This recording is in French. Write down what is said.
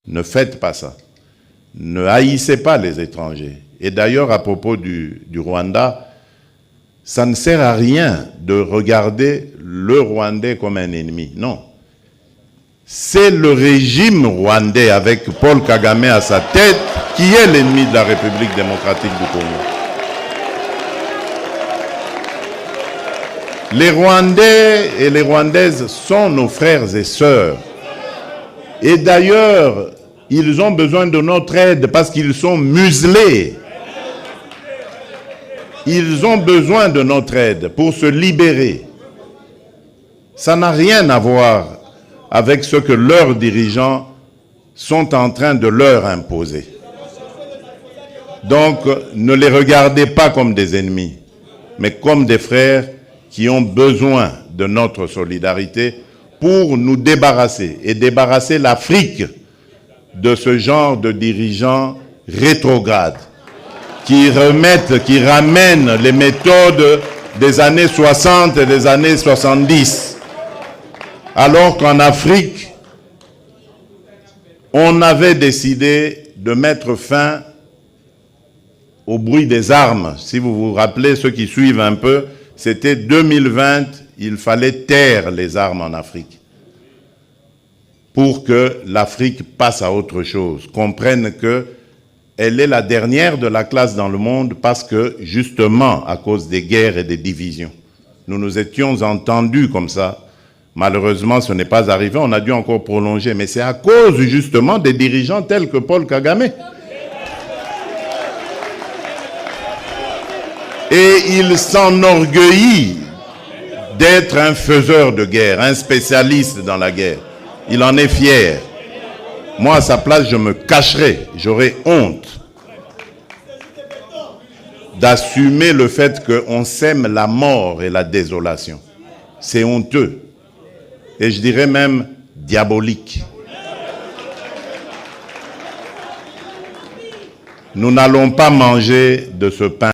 Ne faites pas ça. Ne haïssez pas les étrangers. Et d'ailleurs, à propos du Rwanda, ça ne sert à rien de regarder le Rwandais comme un ennemi. Non. C'est le régime rwandais avec Paul Kagame à sa tête qui est l'ennemi de la République démocratique du Congo. Les Rwandais et les Rwandaises sont nos frères et sœurs. Et d'ailleurs, ils ont besoin de notre aide parce qu'ils sont muselés. Ils ont besoin de notre aide pour se libérer. Ça n'a rien à voir avec ce que leurs dirigeants sont en train de leur imposer. Donc, ne les regardez pas comme des ennemis, mais comme des frères qui ont besoin de notre solidarité pour nous débarrasser et débarrasser l'Afrique de ce genre de dirigeants rétrogrades qui ramènent les méthodes des années 60 et des années 70. Alors qu'en Afrique, on avait décidé de mettre fin au bruit des armes. Si vous vous rappelez, ceux qui suivent un peu, c'était 2020, il fallait taire les armes en Afrique pour que l'Afrique passe à autre chose, comprenne qu'elle est la dernière de la classe dans le monde parce que, justement, à cause des guerres et des divisions, nous nous étions entendus comme ça. Malheureusement, ce n'est pas arrivé, on a dû encore prolonger, mais c'est à cause, justement, des dirigeants tels que Paul Kagame. Et il s'enorgueillit d'être un faiseur de guerre, un spécialiste dans la guerre. Il en est fier. Moi, à sa place, je me cacherais. J'aurais honte d'assumer le fait qu'on sème la mort et la désolation. C'est honteux. Et je dirais même diabolique. Nous n'allons pas manger de ce pain.